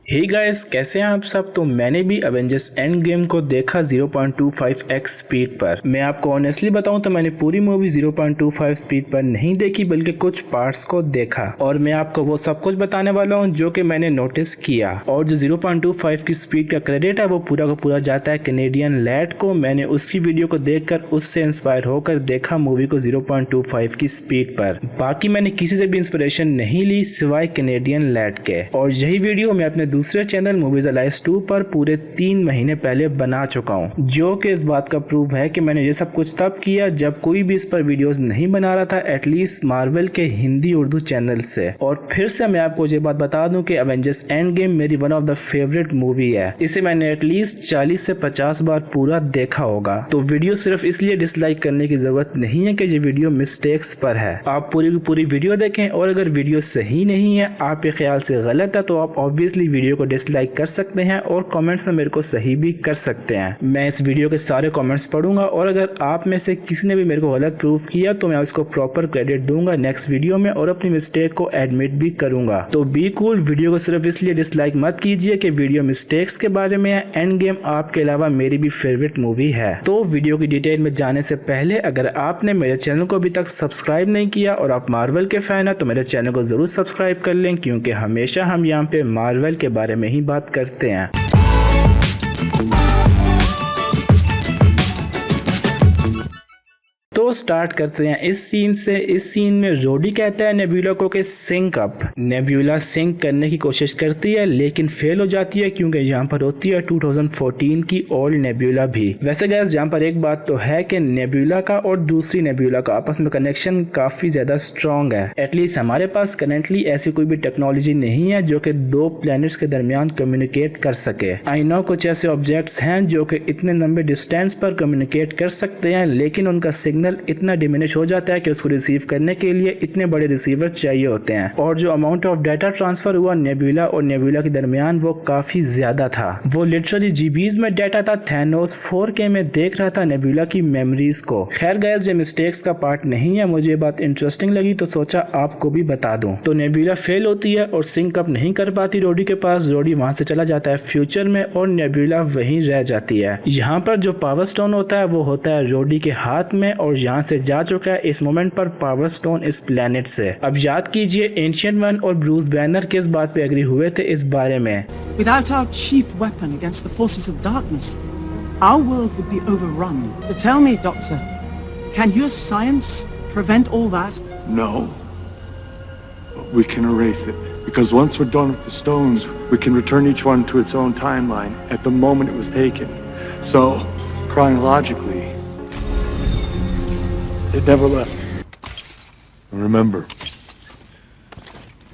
Hey guys, कैसे हैं आप सब। तो मैंने भी अवेंजर्स एंड गेम को देखा 0.25x स्पीड पर। मैं आपको ऑनेस्टली बताऊं तो मैंने पूरी मूवी 0.25 स्पीड पर नहीं देखी, बल्कि कुछ पार्ट्स को देखा और मैं आपको वो सब कुछ बताने वाला हूं जो कि मैंने नोटिस किया। और जो 0.25 की स्पीड का क्रेडिट है वो पूरा का पूरा जाता है कैनेडियन लैड को। मैंने उसकी वीडियो को देखकर उससे इंस्पायर होकर देखा मूवी को 0.25 की स्पीड पर। बाकी मैंने किसी से भी इंस्पिरेशन नहीं ली सिवाय कैनेडियन लैड के। और यही वीडियो मैं अपने दूसरे चैनल मूवीज अलाइज 2 पर पूरे 3 महीने पहले बना चुका हूँ, जो कि इस बात का प्रूफ है कि मैंने ये सब कुछ तब किया जब कोई भी इस पर वीडियोस नहीं बना रहा था, एटलीस्ट मार्वल के हिंदी उर्दू चैनल से। और फिर से मैं आपको ये बात बता दूं कि एवेंजर्स एंड गेम मेरी one of the favourite movie है। इसे मैंने एटलीस्ट 40 से 50 बार पूरा देखा होगा। तो वीडियो सिर्फ इसलिए डिसलाइक करने की जरूरत नहीं है कि ये वीडियो मिस्टेक्स पर है। आप पूरी की पूरी वीडियो देखें और अगर वीडियो सही नहीं है, आपके ख्याल से गलत है, तो आप ऑब्वियसली वीडियो को डिसलाइक कर सकते हैं और कमेंट्स में मेरे को सही भी कर सकते हैं। मैं इस वीडियो के सारे कमेंट्स पढ़ूंगा और अगर आप में से किसी ने भी मेरे को गलत प्रूफ किया तो मैं उसको प्रॉपर क्रेडिट दूंगा नेक्स्ट वीडियो में और अपनी मिस्टेक को एडमिट भी करूंगा। तो बी कूल, वीडियो को सिर्फ इसलिए डिसलाइक मत कीजिए कि वीडियो मिस्टेक्स के बारे में है। एंड गेम आपके अलावा मेरी भी फेवरेट मूवी है। तो वीडियो की डिटेल में जाने से पहले अगर आपने मेरे चैनल को अभी तक सब्सक्राइब नहीं किया और आप मार्वल के फैन है तो मेरे चैनल को जरूर सब्सक्राइब कर लें, क्योंकि हमेशा हम यहाँ पे मार्वल के बारे में ही बात करते हैं। तो स्टार्ट करते हैं इस सीन से। इस सीन में रोडी कहता है नेब्यूला को कि सिंक अप। नेब्यूला सिंक करने की कोशिश करती है लेकिन फेल हो जाती है, क्योंकि यहाँ पर होती है 2014 की ओल्ड नेब्यूला भी। वैसे गाइस, यहाँ पर एक बात तो है कि नेब्यूला का और दूसरी नेब्यूला का आपस में कनेक्शन काफी ज्यादा स्ट्रॉन्ग है। एटलीस्ट हमारे पास करेंटली ऐसी कोई भी टेक्नोलॉजी नहीं है जो कि दो प्लैनेट्स के दरमियान कम्युनिकेट कर सके। आई नो कुछ ऐसे ऑब्जेक्ट्स हैं जो कि इतने लंबे डिस्टेंस पर कम्युनिकेट कर सकते हैं, लेकिन उनका सिग्नल इतना डिमिनिश हो जाता है कि उसको रिसीव करने के लिए इतने बड़े रिसीवर चाहिए होते हैं। और जो अमाउंट ऑफ डाटा ट्रांसफर हुआ नेब्यूला और नेब्यूला के दरमियान वो काफी ज्यादा था। वो लिटरली जीबीज में डाटा था। थैनोस 4K में देख रहा था नेब्यूला की मेमोरीज को। खैर गाइस, ये मिस्टेक्स का पार्ट नहीं है, मुझे ये बात इंटरेस्टिंग लगी तो सोचा आपको भी बता दूं। तो नेब्यूला फेल होती है और सिंक अप नहीं कर पाती रोडी के पास। रोडी वहां से चला जाता है फ्यूचर में और नेब्यूला वहीं रह जाती है। यहाँ पर जो पावर स्टोन होता है वो होता है रोडी के हाथ में और यहाँ से जा चुका है इस मोमेंट पर पावर स्टोन इस प्लेनेट से। अब याद कीजिए एंशिएंट वन और ब्रूस बैनर किस बात पे एग्री हुए थे इस बारे में। Without our chief weapon against the forces of darkness, our world would be overrun. So tell me, Doctor, can your science prevent all that? No. But we can erase it. Because once we're done with the stones, we can return each one to its own timeline at the moment it was taken. So, chronologically, it never left. And remember,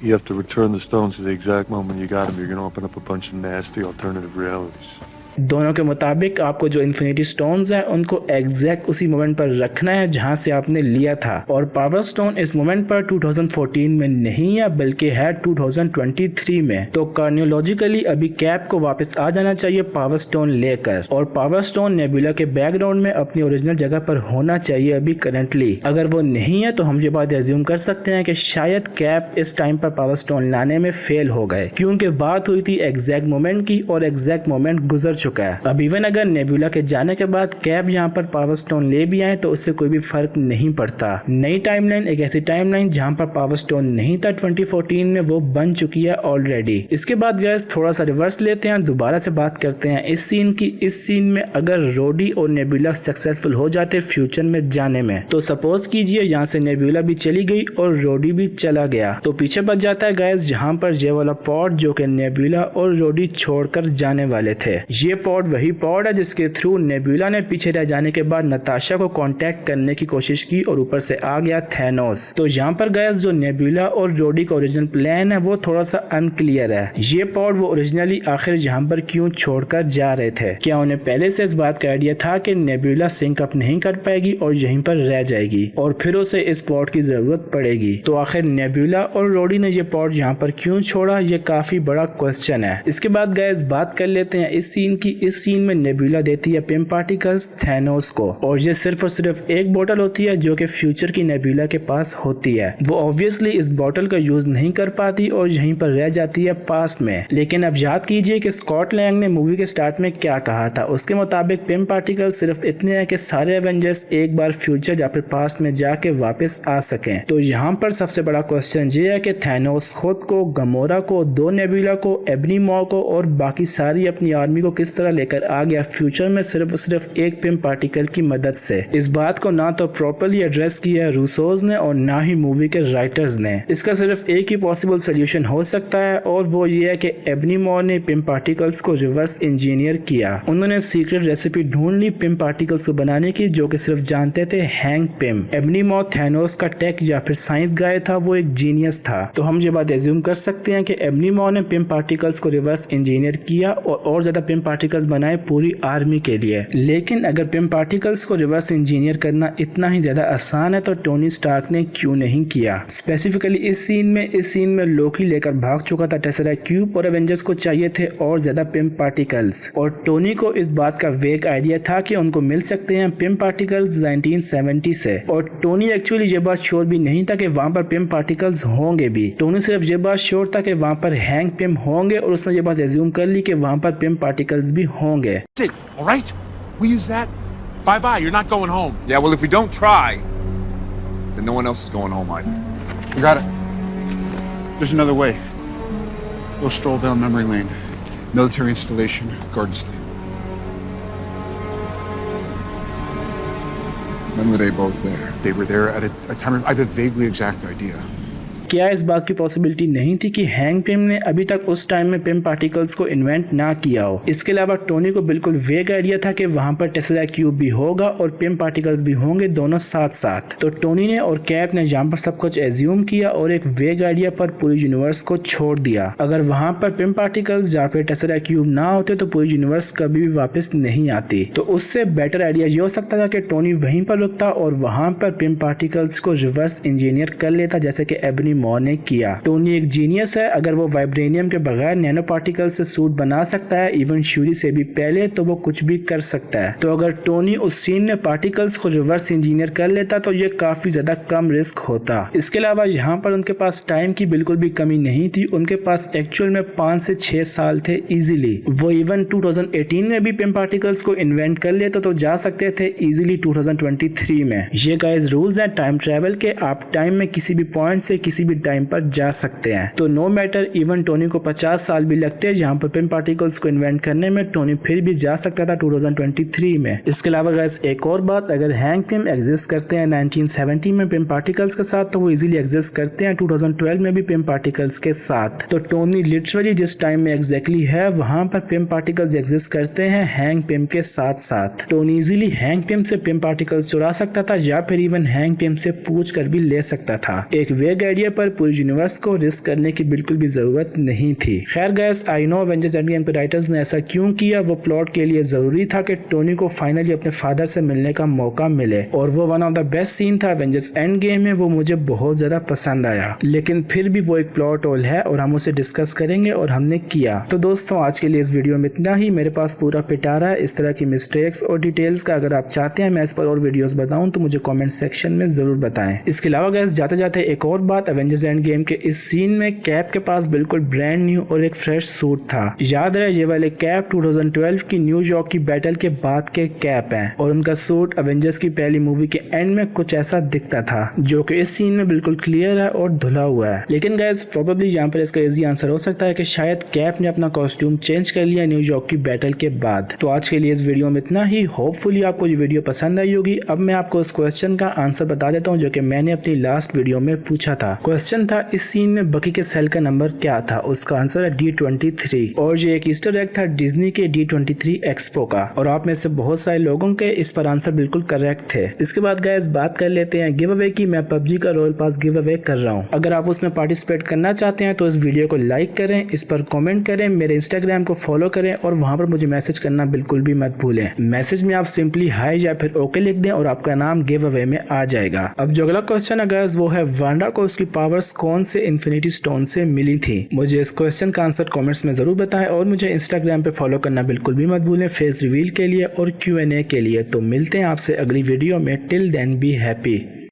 you have to return the stones to the exact moment you got them. You're going to open up a bunch of nasty alternative realities. दोनों के मुताबिक आपको जो infinity stones हैं उनको exact उसी moment पर रखना है जहां से आपने लिया था। और पावर स्टोन इस मोमेंट पर 2014 में नहीं है बल्कि है 2023 में। तो कार्नियोलॉजिकली अभी कैप को वापस आ जाना चाहिए पावर स्टोन लेकर, और पावर स्टोन नेब्यूला के बैकग्राउंड में अपनी ओरिजिनल जगह पर होना चाहिए अभी करंटली। अगर वो नहीं है तो हम ये बात एज्यूम कर सकते हैं कि शायद कैप इस टाइम पर पावर स्टोन लाने में फेल हो गए, क्योंकि बात हुई थी एग्जैक्ट मोमेंट की और एग्जैक्ट मोमेंट गुजर चुका है। अब इवन अगर नेब्यूला के जाने के बाद कैप यहाँ पर पावर स्टोन ले भी आए तो उससे कोई भी फर्क नहीं पड़ता। नई टाइमलाइन एक ऐसी टाइमलाइन जहाँ पर पावर स्टोन नहीं था 2014 में, वो बन चुकी है ऑलरेडी। इसके बाद गाइस थोड़ा सा रिवर्स लेते हैं, दोबारा से बात करते हैं इस सीन की। इस सीन में अगर रोडी और नेब्यूला सक्सेसफुल हो जाते फ्यूचर में जाने में, तो सपोज कीजिए यहाँ से नेब्यूला भी चली गई और रोडी भी चला गया, तो पीछे बच जाता है गाइस जहाँ पर ये वाला पॉड जो कि नेब्यूला और रोडी छोड़कर जाने वाले थे। ये पॉड वही पॉड है जिसके थ्रू नेब्यूला ने पीछे रह जाने के बाद नताशा को कांटेक्ट करने की कोशिश की और ऊपर से आ गया थैनोस। तो यहाँ पर गाइस जो नेब्यूला और रोडी का ओरिजिनल प्लान है वो थोड़ा सा अनक्लियर है। ये पॉड वो ओरिजिनली आखिर यहाँ पर क्यों छोड़कर जा रहे थे? क्या उन्हें पहले से इस बात का आइडिया था कि नेब्यूला सिंक अप नहीं कर पाएगी और यहीं पर रह जाएगी और फिर उसे इस पॉड की जरूरत पड़ेगी? तो आखिर नेब्यूला और रोडी ने ये पॉड यहाँ पर क्यों छोड़ा, ये काफी बड़ा क्वेश्चन है। इसके बाद गाइस बात कर लेते हैं इस सीन कि इस सीन में नेबुला देती है पिम पार्टिकल्स थैनोस को, और ये सिर्फ और सिर्फ एक बोतल होती है जो कि फ्यूचर की नेबुला के पास होती है। वो ऑब्वियसली इस बोतल का यूज नहीं कर पाती और यहीं पर रह जाती है पास्ट में। लेकिन अब याद कीजिए कि स्कॉट लैंग ने मूवी के स्टार्ट में क्या कहा था। उसके मुताबिक पिम पार्टिकल सिर्फ इतने हैं कि सारे एवेंजर्स एक बार फ्यूचर या फिर पास्ट में जाके वापस आ सकें। तो यहाँ पर सबसे बड़ा क्वेश्चन ये है कि थैनोस खुद को, गमोरा को, 2 नेबुला को, एबनी मॉ को और बाकी सारी अपनी आर्मी को किस तरह लेकर आ गया फ्यूचर में सिर्फ एक पिम पार्टिकल की मदद से। इस बात को ना तो प्रॉपर्ली एड्रेस किया है रूसोज ने और ना ही मूवी के राइटर्स ने। इसका सिर्फ एक ही पॉसिबल सोल्यूशन हो सकता है और वो ये है कि एबनी मॉ ने पिम पार्टिकल्स को रिवर्स इंजीनियर किया। उन्होंने सीक्रेट रेसिपी ढूंढ ली पिम पार्टिकल्स को बनाने की, जो कि सिर्फ जानते थे हैंक पिम। एबनी मॉ थैनोस का टेक या फिर साइंस गाय था, वो एक जीनियस था। तो हम ये बात एज्यूम कर सकते हैं कि एबनी मॉ ने पिम पार्टिकल्स को रिवर्स इंजीनियर किया और ज्यादा पिम पार्टिकल्स बनाए पूरी आर्मी के लिए। लेकिन अगर पिम पार्टिकल्स को रिवर्स इंजीनियर करना इतना ही ज्यादा आसान है तो टोनी स्टार्क ने क्यों नहीं किया। स्पेसिफिकली इस सीन में लोकी लेकर भाग चुका था टेसरेक्ट क्यूब और एवेंजर्स को चाहिए थे और ज्यादा पिम पार्टिकल्स, और टोनी को इस बात का वेग आइडिया था कि उनको मिल सकते हैं पिम पार्टिकल्स 1970 से। और टोनी एक्चुअली ये बात श्योर भी नहीं था कि वहां पर पिम पार्टिकल्स होंगे भी। टोनी सिर्फ ये बात श्योर था कि वहां पर हैंक पिम होंगे और उसने ये बात एज्यूम कर ली कि वहां पर पिम पार्टिकल्स भी होंगे। All right, we use that. Bye bye. You're not going home. Yeah, well, if we don't try, then no one else is going home either. You got it. There's another way. We'll stroll down memory lane. Military installation, Garden State. When were they both there? They were there at a time. I have a vaguely exact idea. क्या इस बात की possibility नहीं थी कि hang Pym ने अभी तक उस टाइम में पिम पार्टिकल्स को इन्वेंट ना किया हो। इसके अलावा टोनी को बिल्कुल वेग आइडिया था कि वहां पर टेसरेक्ट क्यूब भी होगा और पिम पार्टिकल्स भी होंगे, दोनों साथ साथ। तो टोनी ने और कैप ने यहाँ पर सब कुछ एज्यूम किया और एक वेग आइडिया पर पूरी यूनिवर्स को छोड़ दिया। अगर वहां पर पिम पार्टिकल्स या फिर टेसरेक्ट क्यूब ना होते तो पूरी यूनिवर्स कभी भी वापस नहीं आती। तो उससे बेटर आइडिया ये हो सकता था कि टोनी वहीं पर रुकता और वहां पर पिम पार्टिकल्स को रिवर्स इंजीनियर कर लेता, जैसे कि एबनी मॉ ने किया। टोनी एक जीनियस है, अगर वो वाइब्रेनियम के बगैर नैनो पार्टिकल से सूट बना सकता है, इवन श्यूरी से भी पहले, तो वो कुछ भी कर सकता है। तो अगर टोनी उस सीन में पार्टिकल्स को रिवर्स इंजीनियर कर लेता तो ये काफी ज्यादा कम रिस्क होता। इसके अलावा यहाँ पर उनके पास टाइम की बिल्कुल भी कमी नहीं थी। उनके पास एक्चुअल में 5 से 6 साल थे इजीली। वो इवन 2018 में भी पिम पार्टिकल्स को इन्वेंट कर लेते तो जा सकते थे इजीली 2023 में। ये गाइस रूल्स हैं टाइम ट्रेवल के, आप टाइम में किसी भी पॉइंट से किसी भी टाइम पर जा सकते हैं। तो नो मैटर इवन टोनी को 50 साल भी लगते हैं यहाँ पर पिम पार्टिकल्स को इन्वेंट करने में, टोनी फिर भी जा सकता था 2023 में। इसके अलावा गाइस एक और बात, अगर हैंक पिम एग्जिस्ट करते हैं 1970 में पिम पार्टिकल्स के साथ तो वो इजीली एग्जिस्ट करते हैं 2012 में भी पिम पार्टिकल्स के साथ। तो टोनी लिटरली जिस टाइम में एग्जैक्टली है वहां पर पिम पार्टिकल्स एग्जिस्ट करते हैं हैंक पिम के साथ साथ। टोनी इजीली हैंक पिम से पिम पार्टिकल्स चुरा सकता था या फिर इवन हैंक पिम से पूछ कर भी ले सकता था। एक वेग आइडिया पर पूरी यूनिवर्स को रिस्क करने की बिल्कुल भी जरूरत नहीं थी। खैर guys I know Avengers end game के राइटर्स ने ऐसा क्यों किया, वो प्लॉट के लिए जरूरी था कि टोनी को फाइनली अपने फादर से मिलने का मौका मिले, और वो one of the best scene था एवेंजर्स एंड गेम में, वो मुझे बहुत ज्यादा पसंद आया। लेकिन फिर भी वो एक प्लॉट होल है और हम उसे डिस्कस करेंगे और हमने किया। तो दोस्तों आज के लिए इस वीडियो में इतना ही। मेरे पास पूरा पिटारा है इस तरह की मिस्टेक्स और डिटेल्स का। अगर आप चाहते हैं मैं इस पर और वीडियोस बताऊं तो मुझे कमेंट सेक्शन में जरूर बताएं। इसके अलावा गाइस जाते जाते एक और बात, एवेंजर्स एंड गेम के इस सीन में कैप के पास बिल्कुल ब्रांड न्यू और एक फ्रेश सूट था। याद रहे ये वाले कैप 2012 की न्यूयॉर्क की बैटल के बाद के कैप हैं और उनका सूट एवेंजर्स की पहली मूवी के एंड में कुछ ऐसा दिखता था, जो कि इस सीन में बिल्कुल क्लियर है और धुला हुआ है। लेकिन गाइस प्रोबेबली यहाँ पर इसका इजी आंसर हो सकता है कि शायद कैप ने अपना कॉस्ट्यूम चेंज कर लिया न्यूयॉर्क की बैटल के बाद। तो आज के लिए इस वीडियो में इतना ही। होपफुली आपको ये वीडियो पसंद आई होगी। अब मैं आपको उस क्वेश्चन का आंसर बता देता हूँ जो कि मैंने अपनी लास्ट वीडियो में पूछा था। क्वेश्चन था इस सीन में बकी के सेल का नंबर क्या था। उसका आंसर है D23 और ये एक ईस्टर एग था डिज्नी के D23 एक्सपो का, और आप में से बहुत सारे लोगों के इस पर आंसर बिल्कुल करेक्ट थे। इसके बाद गाइस बात कर लेते हैं गिव अवे की। मैं PUBG का रॉयल पास गिव अवे कर रहा हूँ। अगर आप उसमें पार्टिसिपेट करना चाहते हैं तो इस वीडियो को लाइक करें, इस पर कमेंट करें, मेरे इंस्टाग्राम को फॉलो करें और वहां पर मुझे मैसेज करना बिल्कुल भी मत भूलें। मैसेज में आप सिंपली हाई या फिर ओके लिख दें और आपका नाम गिव अवे में आ जाएगा। अब जो अगला क्वेश्चन है गाइस वो है वांडा को उसकी पावर्स कौन से इन्फिनिटी स्टोन से मिली थी? मुझे इस क्वेश्चन का आंसर कमेंट्स में जरूर बताएं और मुझे इंस्टाग्राम पे फॉलो करना बिल्कुल भी मत भूलें फेस रिवील के लिए और Q&A के लिए। तो मिलते हैं आपसे अगली वीडियो में। Till then be happy.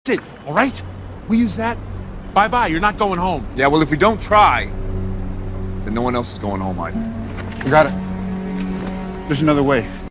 That's it, all right? We use that. Bye-bye, you're not going home. Yeah, well, if we don't try, then no one else is going home either. You got it. There's another way.